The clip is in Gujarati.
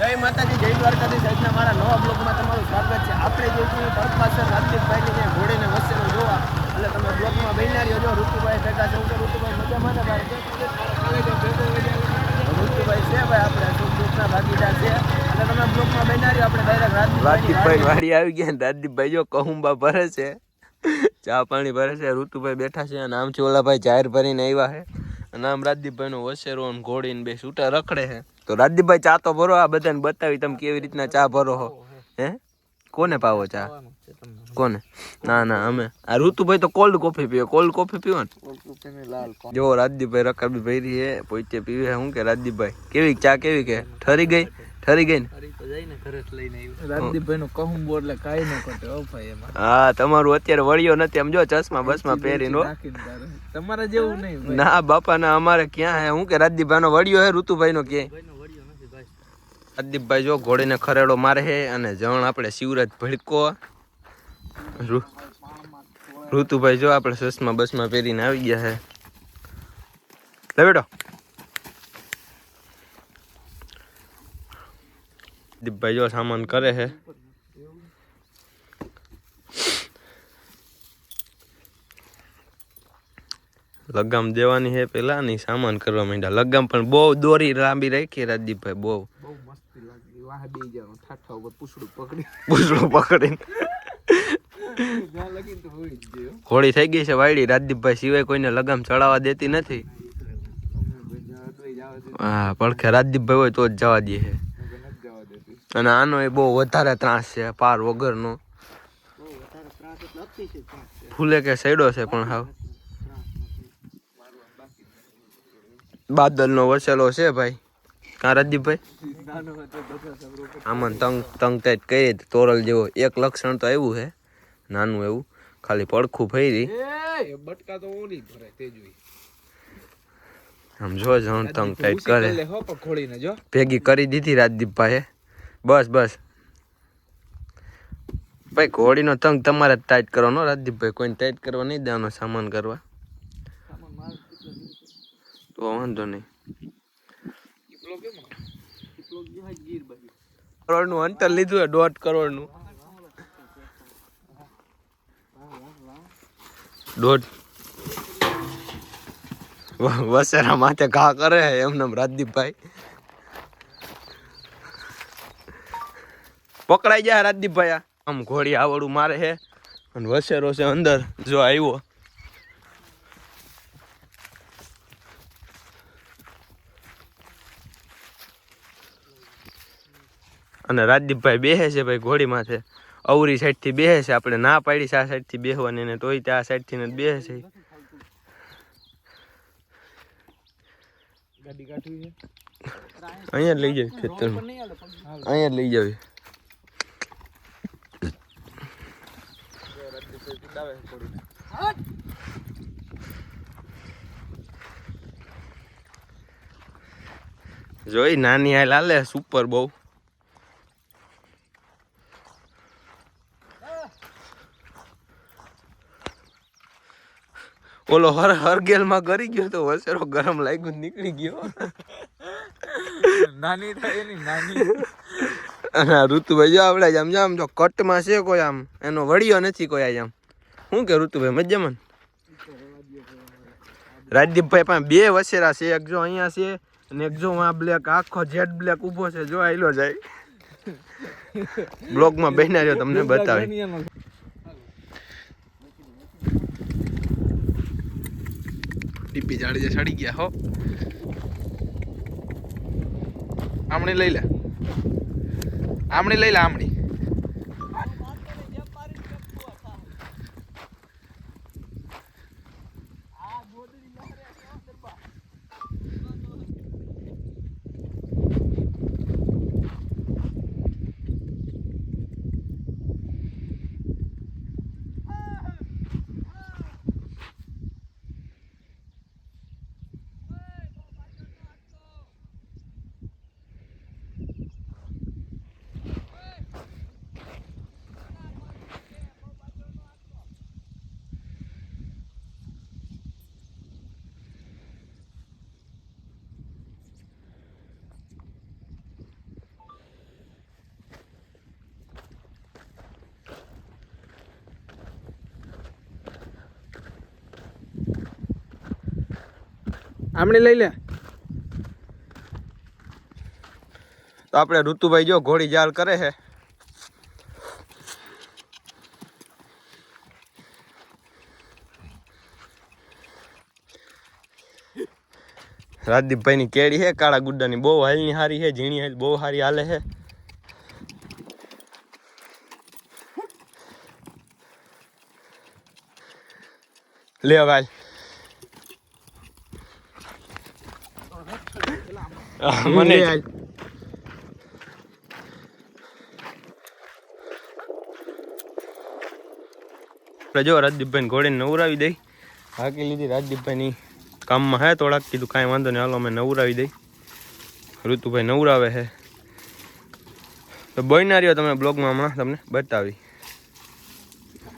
જય માતાજી, જય દ્વારકાધીશ. આજના મારા નવા બ્લોગમાં તમારું સ્વાગત છે. આપણે જે છીએ પરપાસર રાજદીપભાઈની જે ઘોડીને વસેલો જોવા, એટલે તમે બ્લોગમાં બન્યા રહ્યો. જો ઋતુભાઈ ભેગા છે. ઋતુભાઈ મજામાં ને ભાઈ? ઋતુભાઈ છે ભાઈ, આપણે સુખ દુઃખના ભાગીદાર છે. એટલે તમે બ્લોગમાં બન્યા રહ્યો. આપણે ડાયરેક્ટ રાજદીપભાઈ વાડી આવી ગયા. રાજદીપભાઈ જો કહુંબા ભરે છે, ચા પાણી ભરે છે. ઋતુભાઈ બેઠા છે અને આમથી ઓલાભાઈ જાહેર ભરીને આવ્યા છે. અને આમ રાજદીપભાઈ નો વસેરો ઘોડીને બે છૂટા રખડે છે. તો રાજદીપભાઈ ચા તો ભરો, આ બધાને બતાવી તમે કેવી રીતના ચા ભરો હો. હે કોને પાવો ચા? કોને? ના ના, અમે આ ઋતુભાઈ તો કોલ્ડ કોફી પીવે. કોલ્ડ કોફી પીવો ને? જો રાજદીપભાઈ રકાબી ભરી છે, પોતે પીવે. શું કે રાજદીપભાઈ કેવી ચા કેવી કે ઠરી ગઈ? ઠરી ગઈ ને? રાજદીપભાઈ નું કહું બોલ એટલે કાઈ ન કરતો ભાઈ એમાં. હા, તમારું અત્યારે વળ્યો નથી આમ જો ચશ્મા બસમાં પહેરીને. તમારે જેવું નહીં ના બાપા ના, અમારે ક્યાં હે? હું કે રાજદીપભાઈ નો વળ્યો હે ઋતુભાઈ નો ક્યાંય? રાજદીપભાઈ જો ઘોડીને ખરેડો મારે છે અને જણ આપણે શિવરાજ ભડકો. ઋતુભાઈ જો આપણે ચશ્મા બસમાં પહેરીને આવી ગયા છે. લે બેટો. દીપભાઈ જો સામાન કરે છે. લગામ દેવાની છે પેલા ની સામાન કરવા માંડ્યા. લગામ પણ બહુ દોરી લાંબી રાખી રાજદીપભાઈ, બહુ મસ્તી લાગી. વાહ બે જણો ઠાઠા ઉપર પૂછડું પકડીને ઘોડી થઈ ગઈ છે વાયડી. રાજદીપભાઈ સિવાય કોઈને લગામ ચડાવવા દેતી નથી. હા, પડખે રાજદીપભાઈ હોય તો જ જવા દે છે. અને આનો એ બહુ વધારે ત્રાસ છે, પાર વગરનો. ફૂલે કે સૈડો છે પણ હાવ બાદલનો વસેલો છે ભાઈ. કાં રાજદીપભાઈ? આમાં તંગ તંગ ટાઈટ કરી તોરલ જેવો એક લક્ષણ તો આવ્યું છે, નાનું એવું, ખાલી પડખું ફેરી. બટકા તો ઓલી ભરે તે જોઈ. આમ જો જણ તંગ ટાઈટ કરે. ખોળીને જો ભેગી કરી દીધી રાજદીપભાઈ. બસ બસ ભાઈ, ઘોડીનો તંગ તમારે ટાઈટ કરવાનો રાજદીપભાઈ, કોઈને ટાઈટ કરવા નહીં દેવાનો. સામાન કરવા તો વાંધો નહીં. કરોડનું અંતર લીધું હે, 1.5 કરોડનું. 1.5 વસેરા માથે ઘા કરે એમને રાજદીપભાઈ. પકડાઈ ગયા રાજદીપભાઈ. આમ ઘોડી આવડું મારે છે અને વસેરો છે અંદર. જો આવ્યો અને રાજદીપભાઈ બેસે છે ભાઈ ઘોડી માથે. અવરી સાઈડ થી બેસે છે. આપણે ના પાડી છે આ સાઈડ થી બેસવાની ને, તોય ત્યાં સાઈડ થી બેસે છે. અહીંયા લઈ જાય ખેતરમાં, અહીંયા લઈ જાવી. જોઈ નાની હાલ હાલે સુપર બહુ. ઓલો હરગેલ માં કરી ગયો તો વસેરો ગરમ લાગ્યું નીકળી ગયો. નાની થાય એની નાની. અને ઋતુભાઈ જો આપણે આમ જો કટમાં છે કોઈ, આમ એનો વળ્યો નથી કોઈ. આમ શું કે ઋતુભાઈ મજામાં? રાજદીપભાઈ પાસે 2 વસેરા છે. એક જો અહીંયા છે અને એક જો આ બ્લેક, આખો જેટ બ્લેક ઉભો છે. જો આયલો જાય. બ્લોગમાં બેઠા રહ્યો તમને બતાવે. ડીપી જાડી ચડી ગયા હો. આમણી લઈ લે, આમણી લઈ લે, આમણી. આમણે લઈ લે. તો આપણે ઋતુભાઈ જો ઘોડી જાળ કરે છે. રાજદીપભાઈ ની કેડી છે કાળા ગુડ્ડાની, બહુ હાલની હારી છે, ઝીણી હાલ બહુ હારી હાલે છે. લે ભાઈ મને જો રાજદીપભાઈ ઘોડીને નવરાવી દઈ. હાકી લીધી રાજદીપભાઈ ની કામમાં હે થોડાક, કીધું કાંઈ વાંધો નહીં હાલો અમે નવરાવી દઈ. ઋતુભાઈ નવરાવે છે તો બોયના રહ્યો તમે બ્લોગમાં હમણાં તમને બતાવી.